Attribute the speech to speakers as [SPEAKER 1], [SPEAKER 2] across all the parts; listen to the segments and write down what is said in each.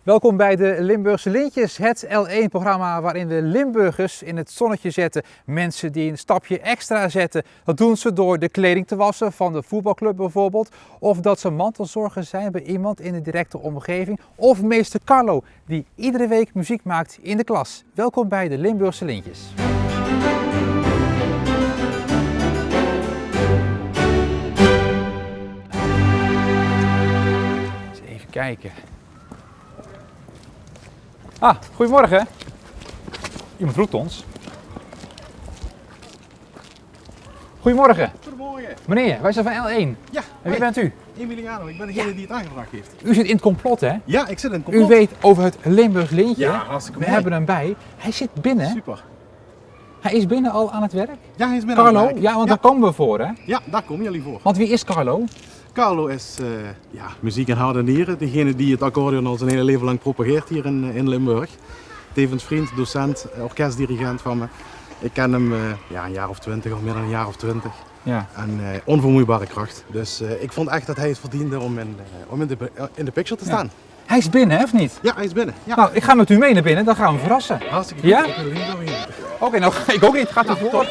[SPEAKER 1] Welkom bij de Limburgse Lintjes, het L1-programma waarin we Limburgers in het zonnetje zetten. Mensen die een stapje extra zetten. Dat doen ze door de kleding te wassen van de voetbalclub bijvoorbeeld. Of dat ze mantelzorger zijn bij iemand in de directe omgeving. Of meester Carlo, die iedere week muziek maakt in de klas. Welkom bij de Limburgse Lintjes. Eens even kijken. Ah, goedemorgen. Iemand roept ons. Goedemorgen.
[SPEAKER 2] Goedemorgen.
[SPEAKER 1] Meneer, wij zijn van L1.
[SPEAKER 2] Ja.
[SPEAKER 1] En wie bent u?
[SPEAKER 2] Emiliano, ik ben degene die het aangebracht heeft.
[SPEAKER 1] U zit in het complot, hè?
[SPEAKER 2] Ja, ik zit in het complot.
[SPEAKER 1] U weet over het Limburgs Lintje.
[SPEAKER 2] Ja, hartstikke
[SPEAKER 1] We
[SPEAKER 2] mooi.
[SPEAKER 1] hebben hem bij. Hij zit binnen.
[SPEAKER 2] Super.
[SPEAKER 1] Hij is binnen al aan het werk.
[SPEAKER 2] Ja, hij is binnen aan
[SPEAKER 1] Carlo,
[SPEAKER 2] het werk.
[SPEAKER 1] ja, want daar komen we voor, hè?
[SPEAKER 2] Ja, daar komen jullie voor.
[SPEAKER 1] Want wie is Carlo?
[SPEAKER 2] Carlo is muziek en harde nieren. Degene die het accordeon al zijn hele leven lang propageert hier in Limburg. Tevens vriend, docent, orkestdirigent van me. Ik ken hem een jaar of 20, al meer dan een jaar of 20.
[SPEAKER 1] Ja.
[SPEAKER 2] En onvermoeibare kracht. Dus ik vond echt dat hij het verdiende om in de picture te staan.
[SPEAKER 1] Hij is binnen, hè, of niet?
[SPEAKER 2] Ja, hij is binnen. Ja.
[SPEAKER 1] Nou, ik ga met u mee naar binnen, dan gaan we hem verrassen.
[SPEAKER 2] Hartstikke goed.
[SPEAKER 1] Ja?
[SPEAKER 2] Ik wil niet dat we hier.
[SPEAKER 1] Oké, nou ga ik ook niet. Gaat u voor?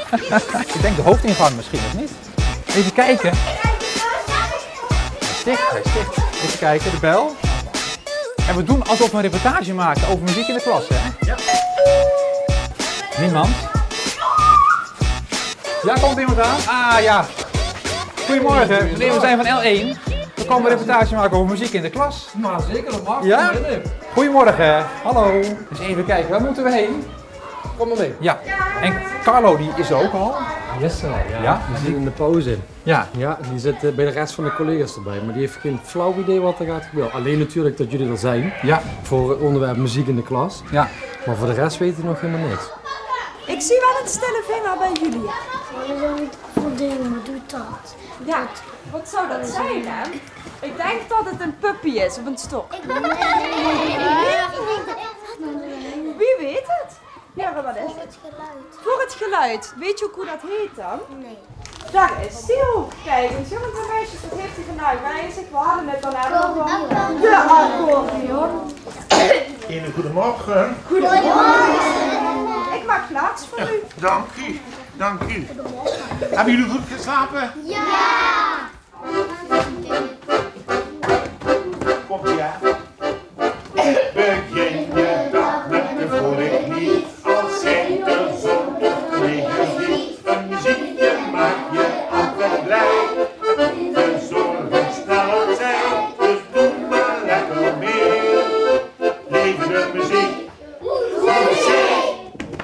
[SPEAKER 1] Ik denk de hoofdingang misschien, of niet? Even kijken. Hij is dicht. Even kijken, de bel. En we doen alsof we een reportage maken over muziek in de klas, hè?
[SPEAKER 2] Ja.
[SPEAKER 1] Niemand? Ja, komt iemand aan? Ah, ja. Goedemorgen. Meneer, we zijn van L1. We komen een reportage maken over muziek in de klas.
[SPEAKER 3] Maar zeker, dat mag.
[SPEAKER 1] Ja?
[SPEAKER 3] Kom maar in.
[SPEAKER 1] Goedemorgen. Hallo. Dus even kijken, waar moeten we heen?
[SPEAKER 3] Kom maar mee.
[SPEAKER 1] Ja. En Carlo, die is er ook al.
[SPEAKER 3] Yes, ja.
[SPEAKER 1] Ja?
[SPEAKER 3] Die zit in de pauze.
[SPEAKER 1] Ja.
[SPEAKER 3] Ja, die zit bij de rest van de collega's erbij, maar die heeft geen flauw idee wat er gaat gebeuren. Alleen natuurlijk dat jullie er zijn
[SPEAKER 1] Ja.
[SPEAKER 3] voor het onderwerp muziek in de klas,
[SPEAKER 1] Ja.
[SPEAKER 3] maar voor de rest weet hij nog helemaal niks.
[SPEAKER 4] Ik zie wel een stille vinger bij jullie.
[SPEAKER 5] Je zou niet verdienen, doe dat.
[SPEAKER 4] Ja, wat zou dat zijn, hè? Ik denk dat het een puppy is of een stok. Wie weet het? Ja, maar wat is het?
[SPEAKER 5] Het geluid.
[SPEAKER 4] Voor het geluid. Weet je ook hoe dat heet dan?
[SPEAKER 5] Nee.
[SPEAKER 4] Daar is die ook. Kijk eens, jongens en meisjes, wat heeft hij gedaan? Wij zegt, we hadden het dan aan de accordeon.
[SPEAKER 6] Een goedemorgen.
[SPEAKER 4] Ik maak plaats voor u.
[SPEAKER 6] Dank u, dank u. Hebben jullie goed geslapen?
[SPEAKER 5] Ja!
[SPEAKER 6] Komt ie aan. Begin je dag met een vrolijk lied. Als schijnt de zon of regent niet. Een muziekje maakt je altijd blij. De zorgen sneller zijn, dus doe maar lekker mee. Leven de muziek.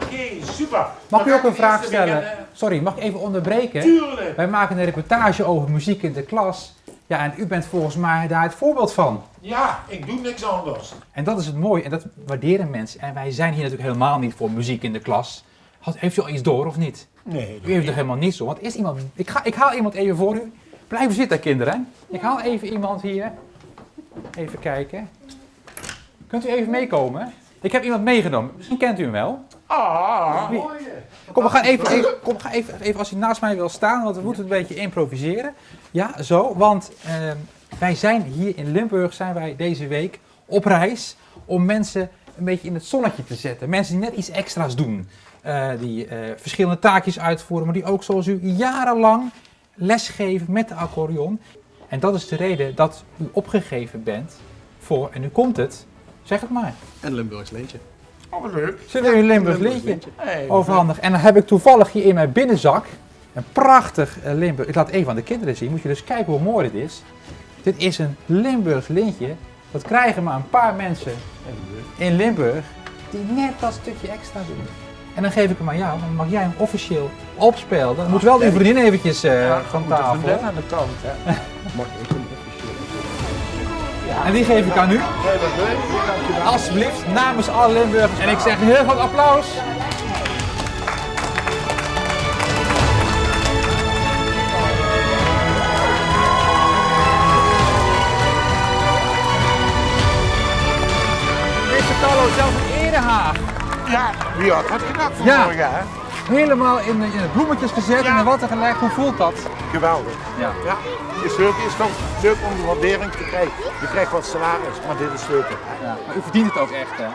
[SPEAKER 6] Oké, super.
[SPEAKER 1] Mag ik u
[SPEAKER 6] Dan
[SPEAKER 1] ook een
[SPEAKER 6] ga
[SPEAKER 1] vraag
[SPEAKER 6] eerst
[SPEAKER 1] stellen?
[SPEAKER 6] beginnen.
[SPEAKER 1] Sorry, mag ik even onderbreken?
[SPEAKER 6] Tuurlijk.
[SPEAKER 1] Wij maken een reportage over muziek in de klas. Ja, en u bent volgens mij daar het voorbeeld van.
[SPEAKER 6] Ja, ik doe niks anders.
[SPEAKER 1] En dat is het mooie en dat waarderen mensen. En wij zijn hier natuurlijk helemaal niet voor muziek in de klas. Heeft u al iets door of niet?
[SPEAKER 6] Nee,
[SPEAKER 1] U heeft er helemaal niet zo. Want is iemand. Ik haal iemand even voor u. Blijven zitten, kinderen. Ik haal even iemand hier. Even kijken. Kunt u even meekomen? Ik heb iemand meegenomen. Misschien kent u hem wel.
[SPEAKER 6] Ah,
[SPEAKER 1] Wie? Kom, we gaan even als u naast mij wil staan, want we moeten een beetje improviseren. Ja, zo, want wij zijn hier in Limburg, zijn wij deze week op reis om mensen een beetje in het zonnetje te zetten. Mensen die net iets extra's doen, die verschillende taakjes uitvoeren, maar die ook zoals u jarenlang lesgeven met de accordeon. En dat is de reden dat u opgegeven bent voor, en nu komt het, zeg het maar.
[SPEAKER 2] En Limburgs Lintje.
[SPEAKER 6] oh, wat leuk.
[SPEAKER 1] Zit er een Limburgs lintje?
[SPEAKER 6] Hey,
[SPEAKER 1] Overhandig. En dan heb ik toevallig hier in mijn binnenzak een prachtig Limburg. Ik laat even aan de kinderen zien. Moet je dus kijken hoe mooi dit is. Dit is een Limburgs lintje. Dat krijgen maar een paar mensen in Limburg die net dat stukje extra doen. En dan geef ik hem aan jou. Dan mag jij hem officieel opspelen. Dan moet wel uw vriendin eventjes van tafel.
[SPEAKER 6] aan de kant, hè.
[SPEAKER 2] Mag ik hem
[SPEAKER 1] En die geef ik aan u.
[SPEAKER 6] Heel erg leuk. Dankjewel.
[SPEAKER 1] Alsjeblieft, namens alle Limburgers. En ik zeg een heel groot applaus. Meester Carlo, zelfs een erehaag.
[SPEAKER 6] Ja, wie had dat gedacht
[SPEAKER 1] Ja.
[SPEAKER 6] vanmorgen, hè?
[SPEAKER 1] helemaal in het bloemetjes gezet en in water gelegd. Hoe voelt dat?
[SPEAKER 6] Geweldig.
[SPEAKER 1] Ja.
[SPEAKER 6] Ja, is toch leuk om de waardering te krijgen. Je krijgt wat salaris, maar dit is leuk.
[SPEAKER 1] Ja. Maar u verdient het ook echt, hè?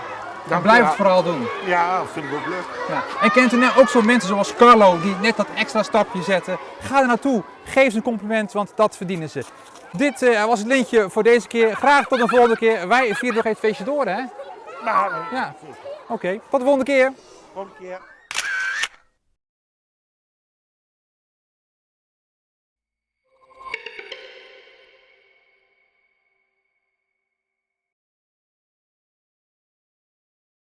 [SPEAKER 6] Dank
[SPEAKER 1] Blijf
[SPEAKER 6] u,
[SPEAKER 1] het
[SPEAKER 6] ja.
[SPEAKER 1] vooral doen.
[SPEAKER 6] Ja, vind ik ook leuk.
[SPEAKER 1] Ja. En kent u nou ook zo mensen zoals Carlo die net dat extra stapje zetten? Ga er naartoe, geef ze een compliment, want dat verdienen ze. Dit was het lintje voor deze keer. Graag tot de volgende keer. Wij vieren nog even het feestje door, hè?
[SPEAKER 6] Nou,
[SPEAKER 1] Ja. Oké, tot de volgende keer.
[SPEAKER 6] volgende keer.